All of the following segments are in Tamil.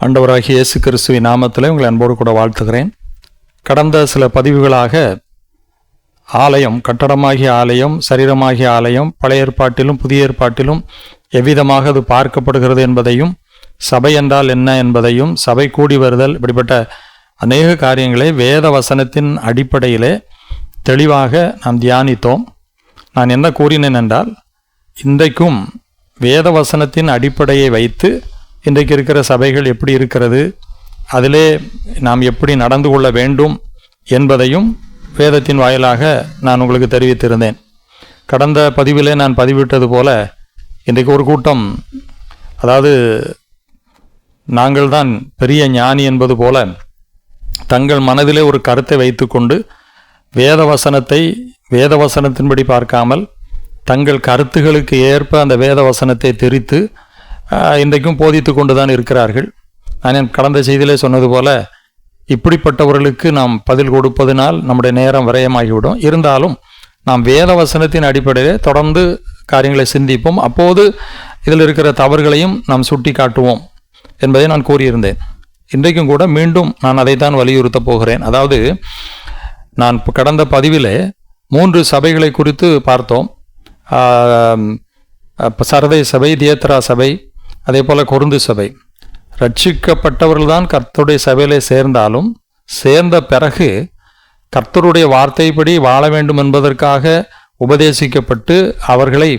ஆண்டவராகிய இயேசு கிறிஸ்துவின் நாமத்தில் உங்களை அன்போடு கூட வாழ்த்துகிறேன். கடந்த சில பதிவுகளாக ஆலயம், கட்டடமாகிய ஆலயம், சரீரமாகிய ஆலயம், பழைய ஏற்பாட்டிலும் புதிய ஏற்பாட்டிலும் எவ்விதமாக அது பார்க்கப்படுகிறது என்பதையும், சபை என்றால் என்ன என்பதையும், சபை கூடி வருதல், இப்படிப்பட்ட அநேக காரியங்களை வேத வசனத்தின் அடிப்படையிலே தெளிவாக நாம் தியானித்தோம். நான் என்ன கூறினேன் என்றால், இன்றைக்கும் வேத வசனத்தின் அடிப்படையை வைத்து இன்றைக்கு இருக்கிற சபைகள் எப்படி இருக்கிறது, அதிலே நாம் எப்படி நடந்து கொள்ள வேண்டும் என்பதையும் வேதத்தின் வாயிலாக நான் உங்களுக்கு தெரிவித்திருந்தேன். கடந்த பதிவிலே நான் பதிவிட்டது போல இன்றைக்கு ஒரு கூட்டம், அதாவது நாங்கள் தான் பெரிய ஞானி என்பது போல தங்கள் மனதிலே ஒரு கருத்தை வைத்துக்கொண்டு வேத வசனத்தின்படி பார்க்காமல் தங்கள் கருத்துகளுக்கு ஏற்ப அந்த வேத வசனத்தை திரித்து இன்றைக்கும் போதித்து கொண்டு தான் இருக்கிறார்கள். நான் கடந்த செய்தியிலே சொன்னது போல இப்படிப்பட்டவர்களுக்கு நாம் பதில் கொடுப்பதனால் நம்முடைய நேரம் விரயமாகிவிடும். இருந்தாலும் நாம் வேத வசனத்தின் அடிப்படையிலே தொடர்ந்து காரியங்களை சிந்திப்போம். அப்போது இதில் இருக்கிற தவறுகளையும் நாம் சுட்டி காட்டுவோம் என்பதை நான் கூறியிருந்தேன். இன்றைக்கும் கூட மீண்டும் நான் அதைத்தான் வலியுறுத்தப் போகிறேன். அதாவது நான் கடந்த பதிவிலே 3 சபைகளை குறித்து பார்த்தோம். சரதை சபை, தியேத்ரா சபை, அதே போல் கொருந்து சபை. ரட்சிக்கப்பட்டவர்கள் தான் கர்த்தருடைய சபையிலே சேர்ந்தாலும் சேர்ந்த பிறகு கர்த்தருடைய வார்த்தைப்படி வாழ வேண்டும் என்பதற்காக உபதேசிக்கப்பட்டு அவர்களை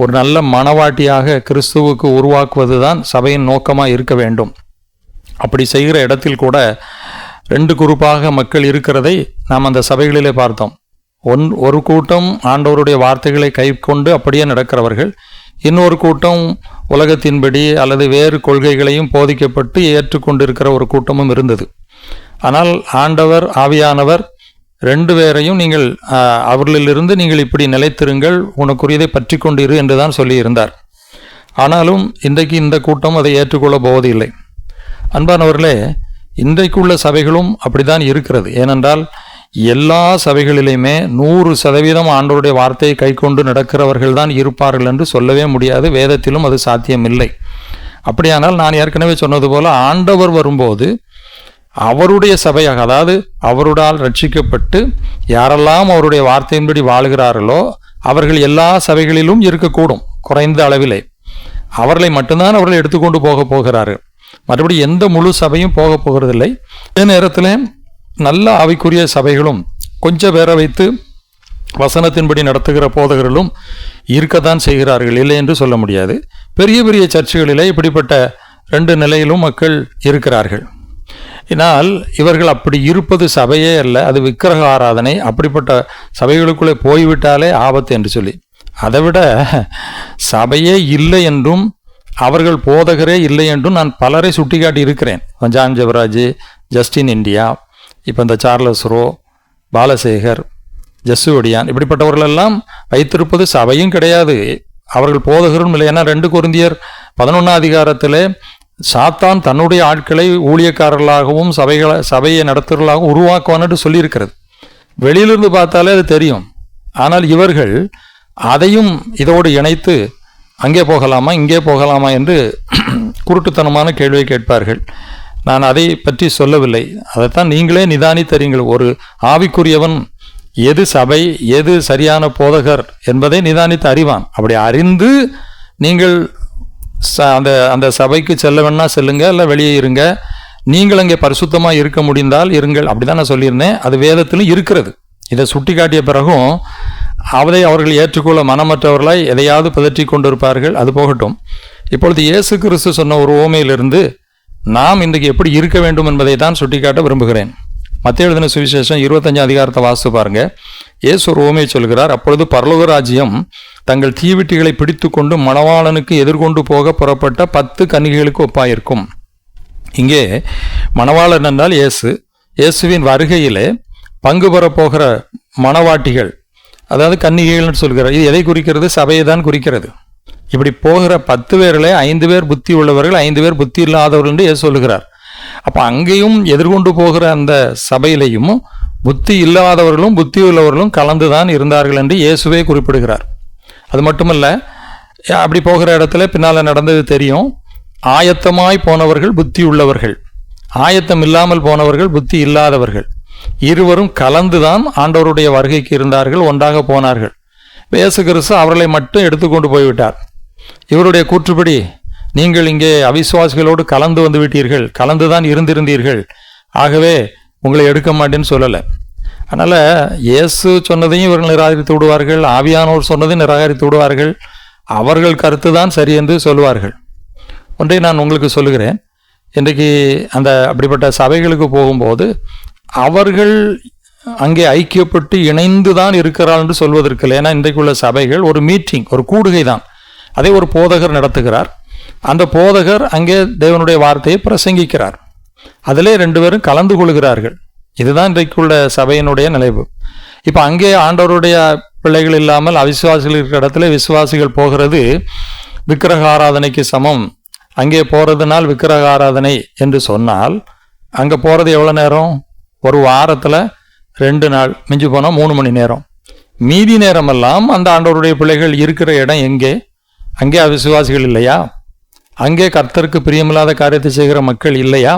ஒரு நல்ல மனவாட்டியாக கிறிஸ்துவுக்கு உருவாக்குவது தான் சபையின் நோக்கமாக இருக்க வேண்டும். அப்படி செய்கிற இடத்தில் கூட 2 குரூப்பாக மக்கள் இருக்கிறதை நாம் அந்த சபைகளிலே பார்த்தோம். ஒரு கூட்டம் ஆண்டவருடைய வார்த்தைகளை கை கொண்டு அப்படியே நடக்கிறவர்கள், இன்னொரு கூட்டம் உலகத்தின்படி அல்லது வேறு கொள்கைகளையும் போதிக்கப்பட்டு ஏற்றுக்கொண்டிருக்கிற ஒரு கூட்டமும் இருந்தது. ஆனால் ஆண்டவர், ஆவியானவர் 2 பேரையும் நீங்கள் அவர்களிலிருந்து நீங்கள் இப்படி நிலைத்திருங்கள், உனக்குரியதை பற்றி கொண்டிரு என்று தான் சொல்லியிருந்தார். ஆனாலும் இன்றைக்கு இந்த கூட்டம் அதை ஏற்றுக்கொள்ள போவதில்லை. அன்பானவர்களே, இன்றைக்குள்ள சபைகளும் அப்படித்தான் இருக்கிறது. ஏனென்றால் எல்லா சபைகளிலுமே 100% ஆண்டவருடைய வார்த்தையை கை கொண்டு நடக்கிறவர்கள் தான் இருப்பார்கள் என்று சொல்லவே முடியாது. வேதத்திலும் அது சாத்தியமில்லை. அப்படியானால் நான் ஏற்கனவே சொன்னது போல ஆண்டவர் வரும்போது அவருடைய சபையாக, அதாவது அவருடால் ரட்சிக்கப்பட்டு யாரெல்லாம் அவருடைய வார்த்தையின்படி வாழ்கிறார்களோ அவர்கள் எல்லா சபைகளிலும் இருக்கக்கூடும். குறைந்த அளவிலே அவர்களை மட்டும்தான் அவர்கள் எடுத்துக்கொண்டு போகிறார்கள். மறுபடி எந்த முழு சபையும் போகிறதில்லை. அதே நேரத்தில் நல்ல ஆவிக்குரிய சபைகளும் கொஞ்சம் பேரை வைத்து வசனத்தின்படி நடத்துகிற போதகர்களும் இருக்கத்தான் செய்கிறார்கள், இல்லை என்று சொல்ல முடியாது. பெரிய பெரிய சர்ச்சுகளிலே இப்படிப்பட்ட 2 நிலையிலும் மக்கள் இருக்கிறார்கள். ஆனால் இவர்கள் அப்படி இருப்பது சபையே அல்ல, அது விக்கிரக ஆராதனை. அப்படிப்பட்ட சபைகளுக்குள்ளே போய்விட்டாலே ஆபத்து என்று சொல்லி, அதைவிட சபையே இல்லை என்றும் அவர்கள் போதகரே இல்லை என்றும் நான் பலரை சுட்டி காட்டி இருக்கிறேன். ஜான் ஜெபராஜ், ஜஸ்டின் இந்தியா, இப்போ இந்த சார்லஸ் ரோ, பாலசேகர், ஜஸ்ஸுவடியான், இப்படிப்பட்டவர்களெல்லாம் வைத்திருப்பது சபையும் கிடையாது, அவர்கள் போதகரும் இல்லை. ஏன்னா 2 கொரிந்தியர் 11ஆம் அதிகாரத்திலே சாத்தான் தன்னுடைய ஆட்களை ஊழியக்காரர்களாகவும் சபையை நடத்துகிறவர்களாகவும் உருவாக்குவான் என்று சொல்லியிருக்கிறது. வெளியிலிருந்து பார்த்தாலே அது தெரியும். ஆனால் இவர்கள் அதையும் இதோடு இணைத்து அங்கே போகலாமா இங்கே போகலாமா என்று குருட்டுத்தனமான கேள்வியை கேட்பார்கள். நான் அதை பற்றி சொல்லவில்லை. அதைத்தான் நீங்களே நிதானித்தறீங்கள். ஒரு ஆவிக்குரியவன் எது சபை, எது சரியான போதகர் என்பதை நிதானித்து அறிவான். அப்படி அறிந்து நீங்கள் அந்த சபைக்கு செல்ல வேணா செல்லுங்க, இல்லை வெளியே இருங்க. நீங்கள் அங்கே பரிசுத்தமாக இருக்க முடிந்தால் இருங்கள். அப்படிதான் நான் சொல்லியிருந்தேன். அது வேதத்திலும் இருக்கிறது. இதை சுட்டி காட்டிய பிறகும் அவர்கள் ஏற்றுக்கொள்ள மனமற்றவர்களாய் எதையாவது பிதற்றி கொண்டிருப்பார்கள். அது போகட்டும். இப்பொழுது இயேசு கிறிஸ்து சொன்ன ஒரு உவமையிலிருந்து நாம் இன்றைக்கு எப்படி இருக்க வேண்டும் என்பதை தான் சுட்டிக்காட்ட விரும்புகிறேன். மத்தேயு எழுதின சுவிசேஷம் 25ஆம் அதிகாரத்தை வாசித்து பாருங்க. இயேசு ஒரு உவமையை சொல்கிறார். அப்பொழுது பரலோக ராஜ்யம் தங்கள் தீவிட்டிகளை பிடித்து கொண்டு மணவாளனுக்கு எதிர்கொண்டு போக புறப்பட்ட 10 கன்னிகைகளுக்கு ஒப்பாயிருக்கும். இங்கே மணவாளன் என்றால் இயேசுவின் வருகையிலே பங்கு பெறப்போகிற மணவாட்டிகள், அதாவது கன்னிகைகள்னு சொல்கிறார். இது எதை குறிக்கிறது? சபையை தான் குறிக்கிறது. இப்படி போகிற 10 பேரில் 5 பேர் புத்தி உள்ளவர்கள், 5 பேர் புத்தி இல்லாதவர்கள் என்று இயேசு சொல்லுகிறார். அப்போ அங்கேயும் எதிர்கொண்டு போகிற அந்த சபையிலையும் புத்தி இல்லாதவர்களும் புத்தி உள்ளவர்களும் கலந்துதான் இருந்தார்கள் என்று இயேசுவே குறிப்பிடுகிறார். அது மட்டுமல்ல, அப்படி போகிற இடத்துல பின்னால் நடந்தது தெரியும். ஆயத்தமாய் போனவர்கள் புத்தி உள்ளவர்கள், ஆயத்தம் இல்லாமல் போனவர்கள் புத்தி இல்லாதவர்கள். இருவரும் கலந்துதான் ஆண்டவருடைய வருகைக்கு இருந்தார்கள், ஒன்றாக போனார்கள். இயேசு கிறிஸ்து அவர்களை மட்டும் எடுத்துக்கொண்டு போய்விட்டார். இவருடைய கூற்றுப்படி நீங்கள் இங்கே அவிசுவாசிகளோடு கலந்து வந்து விட்டீர்கள், கலந்துதான் இருந்திருந்தீர்கள், ஆகவே உங்களை எடுக்க மாட்டேன்னு சொல்லலை. அதனால் இயேசு சொன்னதையும் இவர்கள் நிராகரித்து விடுவார்கள், ஆவியானோர் சொன்னதையும் நிராகரித்து விடுவார்கள், அவர்கள் கருத்து தான் சரி என்று சொல்லுவார்கள். ஒன்றை நான் உங்களுக்கு சொல்லுகிறேன். இன்றைக்கு அந்த அப்படிப்பட்ட சபைகளுக்கு போகும்போது அவர்கள் அங்கே ஐக்கியப்பட்டு இணைந்து தான் இருக்கிறாள் என்று சொல்வதற்கு இல்லை. ஏன்னா இன்றைக்குள்ள சபைகள் ஒரு மீட்டிங், ஒரு கூடுகை தான். அதை ஒரு போதகர் நடத்துகிறார். அந்த போதகர் அங்கே தேவனுடைய வார்த்தையை பிரசங்கிக்கிறார். அதிலே 2 பேரும் கலந்து கொள்கிறார்கள். இதுதான் இன்றைக்குள்ள சபையினுடைய நிலைவு. இப்போ அங்கே ஆண்டவருடைய பிள்ளைகள் இல்லாமல் அவிசுவாசிகள் இருக்கிற இடத்துல விசுவாசிகள் போகிறது விக்கிரக ஆராதனைக்கு சமம். அங்கே போகிறதுனால் விக்கிரக ஆராதனை என்று சொன்னால் அங்கே போகிறது எவ்வளோ நேரம்? ஒரு வாரத்தில் 2 நாள், மிஞ்சி போனால் 3 மணி நேரம். மீதி நேரமெல்லாம் அந்த ஆண்டவருடைய பிள்ளைகள் இருக்கிற இடம் எங்கே? அங்கே அவிசுவாசிகள் இல்லையா? அங்கே கர்த்தருக்கு பிரியமில்லாத காரியத்தை செய்கிற மக்கள் இல்லையா?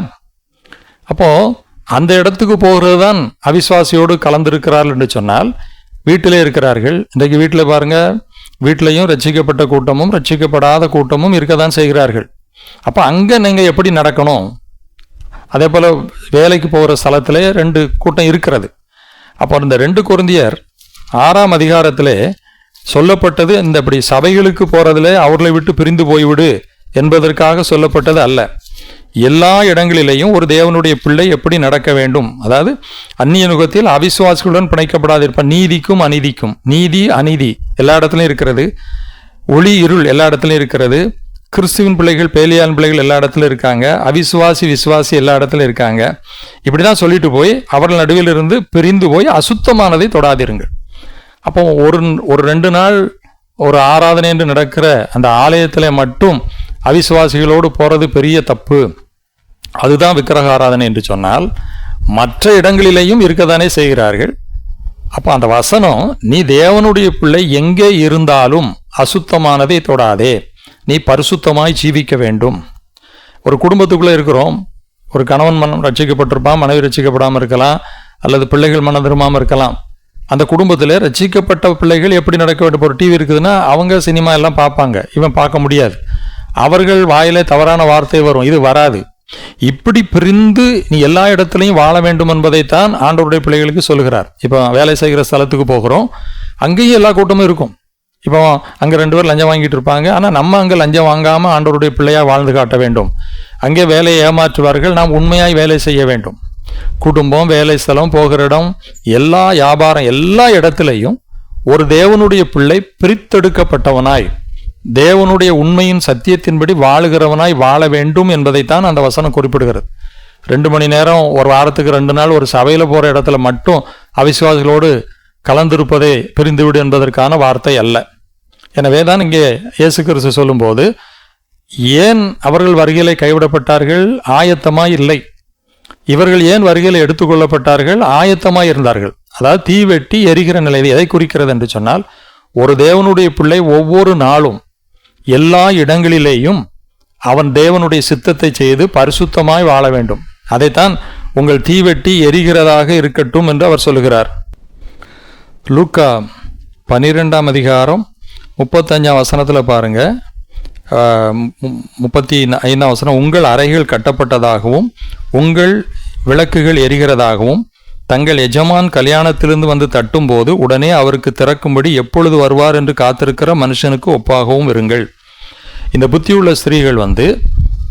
அப்போது அந்த இடத்துக்கு போகிறது தான் அவிசுவாசியோடு கலந்திருக்கிறார்கள் என்று சொன்னால் வீட்டிலே இருக்கிறார்கள். இன்றைக்கு வீட்டில் பாருங்கள், வீட்டிலையும் ரட்சிக்கப்பட்ட கூட்டமும் ரட்சிக்கப்படாத கூட்டமும் இருக்க தான் செய்கிறார்கள். அப்போ அங்கே நீங்கள் எப்படி நடக்கணும்? அதே போல் வேலைக்கு போகிற ஸ்தலத்திலே 2 கூட்டம் இருக்கிறது. அப்போ இந்த 2 கொரிந்தியர் 6ஆம் அதிகாரத்திலே சொல்லப்பட்டது இந்த இப்படி சபைகளுக்கு போகிறதிலே அவர்களை விட்டு பிரிந்து போய்விடு என்பதற்காக சொல்லப்பட்டது அல்ல. எல்லா இடங்களிலேயும் ஒரு தேவனுடைய பிள்ளை எப்படி நடக்க வேண்டும், அதாவது அந்நிய நுகத்தில் அவிசுவாசிகளுடன் பிணைக்கப்படாதிருப்பான். நீதிக்கும் அநீதிக்கும், நீதி அநீதி எல்லா இடத்துலையும் இருக்கிறது, ஒளி இருள் எல்லா இடத்துலையும் இருக்கிறது. கிறிஸ்துவின் பிள்ளைகள் பேலியான் பிள்ளைகள் எல்லா இடத்துலையும் இருக்காங்க, அவிசுவாசி விசுவாசி எல்லா இடத்துலையும் இருக்காங்க. இப்படி தான் சொல்லிட்டு போய் அவர்கள் நடுவில் இருந்து பிரிந்து போய் அசுத்தமானதை தொடாதிருங்கள். அப்போ ஒரு 2 நாள் ஒரு ஆராதனை என்று நடக்கிற அந்த ஆலயத்தில் மட்டும் அவிசுவாசிகளோடு போகிறது பெரிய தப்பு. அதுதான் விக்கிரக ஆராதனை என்று சொன்னால் மற்ற இடங்களிலேயும் இருக்கத்தானே செய்கிறார்கள். அப்போ அந்த வசனம், நீ தேவனுடைய பிள்ளை எங்கே இருந்தாலும் அசுத்தமானதை தொடாதே, நீ பரிசுத்தமாய் ஜீவிக்க வேண்டும். ஒரு குடும்பத்துக்குள்ளே இருக்கிறோம், ஒரு கணவன் மனம் ரட்சிக்கப்பட்டிருப்பான், மனைவி ரட்சிக்கப்படாமல் இருக்கலாம், அல்லது பிள்ளைகள் மனம் திரும்பாமல் இருக்கலாம். அந்த குடும்பத்தில் ரட்சிக்கப்பட்ட பிள்ளைகள் எப்படி நடக்க வேண்டும்? ஒரு டிவி இருக்குதுன்னா அவங்க சினிமா எல்லாம் பார்ப்பாங்க, இவன் பார்க்க முடியாது. அவர்கள் வாயிலே தவறான வார்த்தை வரும், இது வராது. இப்படி பிரிந்து நீ எல்லா இடத்துலையும் வாழ வேண்டும் என்பதைத்தான் ஆண்டவருடைய பிள்ளைகளுக்கு சொல்கிறார். இப்போ வேலை செய்கிற ஸ்தலத்துக்கு போகிறோம், அங்கேயும் எல்லா கூட்டமும் இருக்கும். இப்போ அங்கே 2 பேர் லஞ்சம் வாங்கிட்டு இருப்பாங்க, ஆனால் நம்ம அங்கே லஞ்சம் வாங்காமல் ஆண்டவருடைய பிள்ளையாக வாழ்ந்து காட்ட வேண்டும். அங்கே வேலையை ஏமாற்றுவார்கள், நாம் உண்மையாய் வேலை செய்ய வேண்டும். குடும்பம், வேலை ஸ்தலம், போகிற இடம், எல்லா வியாபாரம், எல்லா இடத்துலையும் ஒரு தேவனுடைய பிள்ளை பிரித்தெடுக்கப்பட்டவனாய் தேவனுடைய உண்மையின் சத்தியத்தின்படி வாழுகிறவனாய் வாழ வேண்டும் என்பதைத்தான் அந்த வசனம் குறிப்பிடுகிறது. 2 மணி நேரம் ஒரு வாரத்துக்கு 2 நாள் ஒரு சபையில் போகிற இடத்துல மட்டும் அவிசுவாசிகளோடு கலந்திருப்பதை பிரிந்துவிடு என்பதற்கான வார்த்தை அல்ல. எனவே தான் இங்கே இயேசு கிறிஸ்து சொல்லும்போது, ஏன் அவர்கள் வருகையிலே கைவிடப்பட்டார்கள்? ஆயத்தமாய் இல்லை. இவர்கள் ஏன் வருகையில் எடுத்துக்கொள்ளப்பட்டார்கள்? ஆயத்தமாய் இருந்தார்கள். அதாவது தீவெட்டி எரிகிற நிலை. எதை குறிக்கிறது என்று சொன்னால், ஒரு தேவனுடைய பிள்ளை ஒவ்வொரு நாளும் எல்லா இடங்களிலேயும் அவன் தேவனுடைய சித்தத்தை செய்து பரிசுத்தமாய் வாழ வேண்டும். அதைத்தான் உங்கள் தீவெட்டி எரிகிறதாக இருக்கட்டும் என்று அவர் சொல்லுகிறார். லூக்கா 12ஆம் அதிகாரம் 35ஆம் வசனத்தில் பாருங்க, 35ஆம் வசனம், உங்கள் அறைகள் கட்டப்பட்டதாகவும் உங்கள் விளக்குகள் எரிகிறதாகவும் தங்கள் எஜமான் கல்யாணத்திலிருந்து வந்து தட்டும்போது உடனே அவருக்கு திறக்கும்படி எப்பொழுது வருவார் என்று காத்திருக்கிற மனுஷனுக்கு ஒப்பாகவும் இருங்கள். இந்த புத்தியுள்ள ஸ்திரீகள்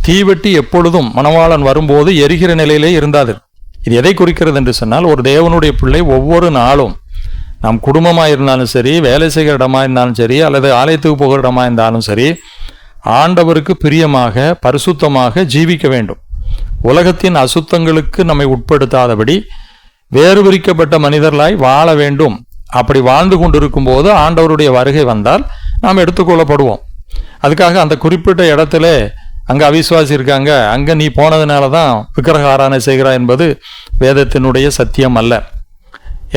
தீவெட்டி எப்பொழுதும் மணவாளன் வரும்போது எரிகிற நிலையிலே இருந்தார்கள். இது எதை குறிக்கிறது என்று சொன்னால், ஒரு தேவனுடைய பிள்ளை ஒவ்வொரு நாளும், நாம் குடும்பமாக இருந்தாலும் சரி, வேலை செய்கிற இடமாக இருந்தாலும் சரி, அல்லது ஆலயத்துக்கு போகிற இடமாக இருந்தாலும் சரி, ஆண்டவருக்கு பிரியமாக பரிசுத்தமாக ஜீவிக்க வேண்டும். உலகத்தின் அசுத்தங்களுக்கு நம்மை உட்படுத்தாதபடி வேறு பிரிக்கப்பட்ட மனிதர்களாய் வாழ வேண்டும். அப்படி வாழ்ந்து கொண்டிருக்கும் போது ஆண்டவருடைய வருகை வந்தால் நாம் எடுத்துக்கொள்ளப்படுவோம். அதுக்காக அந்த குறிப்பிட்ட இடத்துல அங்கே அவிசுவாசி இருக்காங்க, அங்கே நீ போனதுனால தான் விக்கிரக ஆராதனை செய்கிறாய் என்பது வேதத்தினுடைய சத்தியம் அல்ல.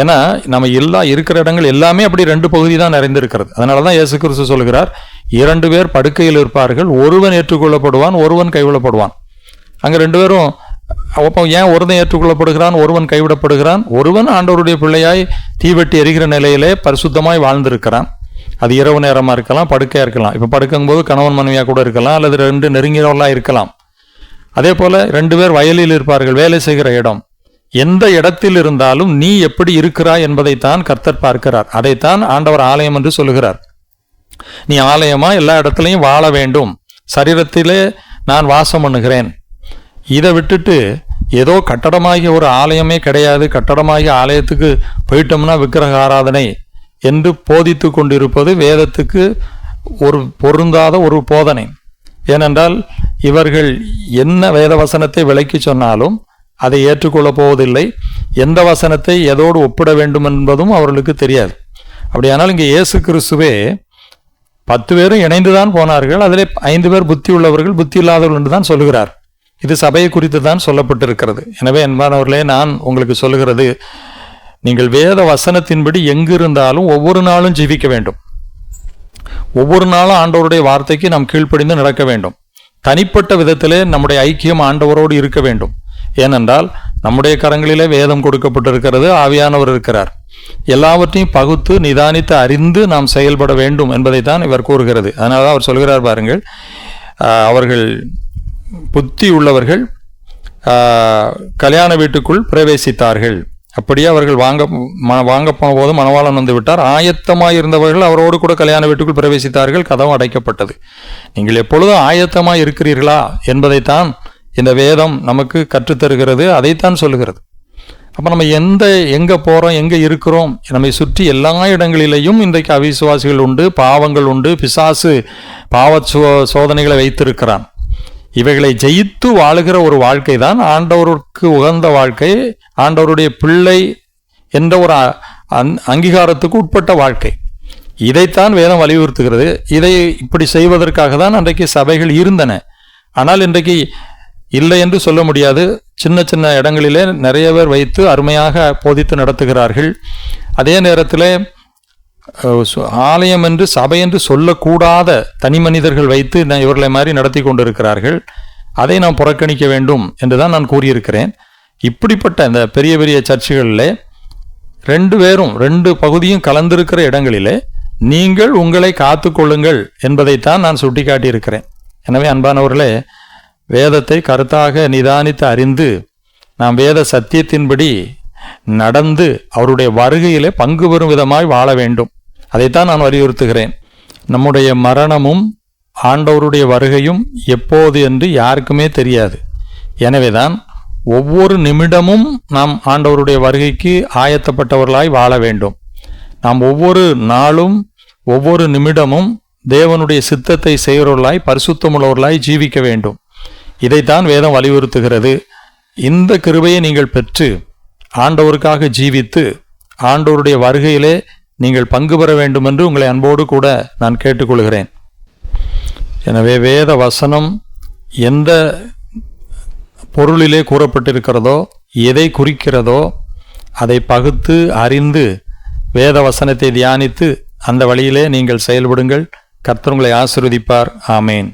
ஏன்னா நம்ம இருக்கிற இடங்கள் எல்லாமே அப்படி 2 பகுதி தான் நிறைந்திருக்கிறது. அதனால தான் இயேசு கிறிஸ்து சொல்கிறார், 2 பேர் படுக்கையில் இருப்பார்கள், ஒருவன் ஏற்றுக்கொள்ளப்படுவான், ஒருவன் கைவிடப்படுவான். அங்கே 2 பேரும் அப்போ ஏன் ஒருவன் ஏற்றுக்கொள்ளப்படுகிறான், ஒருவன் கைவிடப்படுகிறான்? ஒருவன் ஆண்டவருடைய பிள்ளையாய் தீவெட்டி எரிகிற நிலையிலே பரிசுத்தமாய் வாழ்ந்திருக்கிறான். அது இரவு நேரமாக இருக்கலாம், படுக்கையாக இருக்கலாம். இப்போ படுக்கும்போது கணவன் மனைவியாக கூட இருக்கலாம், அல்லது 2 நெருங்கியவர்களாக இருக்கலாம். அதே போல் 2 பேர் வயலில் இருப்பார்கள், வேலை செய்கிற இடம். எந்த இடத்தில் இருந்தாலும் நீ எப்படி இருக்கிறாய் என்பதைத்தான் கர்த்தர் பார்க்கிறார். அதைத்தான் ஆண்டவர் ஆலயம் என்று சொல்லுகிறார். நீ ஆலயமா எல்லா இடத்துலையும் வாழ வேண்டும், சரீரத்திலே நான் வாசம் பண்ணுகிறேன். இதை விட்டுட்டு ஏதோ கட்டடமாகிய ஒரு ஆலயமே கிடையாது, கட்டடமாகிய ஆலயத்துக்கு போயிட்டோம்னா விக்கிரக ஆராதனை என்று போதித்து கொண்டிருப்பது வேதத்துக்கு ஒரு பொருந்தாத ஒரு போதனை. ஏனென்றால் இவர்கள் என்ன வேத வசனத்தை விளக்கி சொன்னாலும் அதை ஏற்றுக்கொள்ளப் போவதில்லை. எந்த வசனத்தை எதோடு ஒப்பிட வேண்டும் என்பதும் அவர்களுக்கு தெரியாது. அப்படியானால் இங்கே இயேசு கிறிஸ்துவே 10 பேரும் இணைந்துதான் போனார்கள். அதிலே 5 பேர் புத்தி உள்ளவர்கள், புத்தி இல்லாதவர்கள் என்று தான் சொல்லுகிறார். இது சபையை குறித்து தான் சொல்லப்பட்டிருக்கிறது. எனவே அன்பானவர்களே, நான் உங்களுக்கு சொல்லுகிறது, நீங்கள் வேத வசனத்தின்படி எங்கு இருந்தாலும் ஒவ்வொரு நாளும் ஜீவிக்க வேண்டும். ஒவ்வொரு நாளும் ஆண்டவருடைய வார்த்தைக்கு நாம் கீழ்ப்படிந்து நடக்க வேண்டும். தனிப்பட்ட விதத்திலே நம்முடைய ஐக்கியம் ஆண்டவரோடு இருக்க வேண்டும். ஏனென்றால் நம்முடைய கரங்களிலே வேதம் கொடுக்கப்பட்டிருக்கிறது, ஆவியானவர் இருக்கிறார். எல்லாவற்றையும் பகுத்து நிதானித்து அறிந்து நாம் செயல்பட வேண்டும் என்பதைத்தான் இவர் கூறுகிறது. அதனால தான் அவர் சொல்கிறார் பாருங்கள், அவர்கள் புத்தி உள்ளவர்கள் கல்யாண வீட்டுக்குள் பிரவேசித்தார்கள். அப்படியே அவர்கள் வாங்க போன போது மணவாளன் வந்து விட்டார். ஆயத்தமாய் இருந்தவர்கள் அவரோடு கூட கல்யாண வீட்டுக்குள் பிரவேசித்தார்கள், கதவு அடைக்கப்பட்டது. நீங்கள் எப்பொழுதும் ஆயத்தமாய் இருக்கிறீர்களா என்பதைத்தான் இந்த வேதம் நமக்கு கற்றுத்தருகிறது, அதைத்தான் சொல்லுகிறது. அப்போ நம்ம எங்கே போகிறோம், எங்கே இருக்கிறோம், நம்மை சுற்றி எல்லா இடங்களிலேயும் இன்றைக்கு அவிசுவாசிகள் உண்டு, பாவங்கள் உண்டு, பிசாசு பாவ சோதனைகளை வைத்திருக்கிறான். இவைகளை ஜெயித்து வாழுகிற ஒரு வாழ்க்கை தான் ஆண்டவருக்கு உகந்த வாழ்க்கை, ஆண்டவருடைய பிள்ளை என்ற ஒரு அங்கீகாரத்துக்கு உட்பட்ட வாழ்க்கை. இதைத்தான் வேதம் வலியுறுத்துகிறது. இதை இப்படி செய்வதற்காக தான் அன்றைக்கு சபைகள் இருந்தன. ஆனால் இன்றைக்கு இல்லை என்று சொல்ல முடியாது. சின்ன சின்ன இடங்களிலே நிறைய பேர் வைத்து அருமையாக போதித்து நடத்துகிறார்கள். அதே நேரத்தில் ஆலயம் என்று சபை என்று சொல்லக்கூடாத தனி மனிதர்கள் வைத்து இவர்களை மாதிரி நடத்தி கொண்டிருக்கிறார்கள். அதை நாம் புறக்கணிக்க வேண்டும் என்றுதான் நான் கூறியிருக்கிறேன். இப்படிப்பட்ட இந்த பெரிய பெரிய சர்ச்சுகளில் 2 பேரும் 2 பகுதியும் கலந்திருக்கிற இடங்களிலே நீங்கள் உங்களை காத்து கொள்ளுங்கள் என்பதைத்தான் நான் சுட்டிக்காட்டியிருக்கிறேன். எனவே அன்பானவர்களே, வேதத்தை கருத்தாக நிதானித்து அறிந்து நாம் வேத சத்தியத்தின்படி நடந்து அவருடைய வருகையிலே பங்கு பெறும் விதமாய் வாழ வேண்டும். அதைத்தான் நான் வலியுறுத்துகிறேன். நம்முடைய மரணமும் ஆண்டவருடைய வருகையும் எப்போது என்று யாருக்குமே தெரியாது. எனவேதான் ஒவ்வொரு நிமிடமும் நாம் ஆண்டவருடைய வருகைக்கு ஆயத்தப்பட்டவர்களாய் வாழ வேண்டும். நாம் ஒவ்வொரு நாளும் ஒவ்வொரு நிமிடமும் தேவனுடைய சித்தத்தை செய்கிறவர்களாய் பரிசுத்தமுள்ளவர்களாய் ஜீவிக்க வேண்டும். இதைத்தான் வேதம் வலியுறுத்துகிறது. இந்த கிருபையை நீங்கள் பெற்று ஆண்டவருக்காக ஜீவித்து ஆண்டவருடைய வருகையிலே நீங்கள் பங்கு பெற வேண்டும் என்று உங்களை அன்போடு கூட நான் கேட்டுக்கொள்கிறேன். எனவே வேத வசனம் எந்த பொருளிலே கூறப்பட்டிருக்கிறதோ, எதை குறிக்கிறதோ அதை பகுத்து அறிந்து வேத வசனத்தை தியானித்து அந்த வழியிலே நீங்கள் செயல்படுங்கள். கர்த்தர் உங்களை ஆசீர்வதிப்பார். ஆமேன்.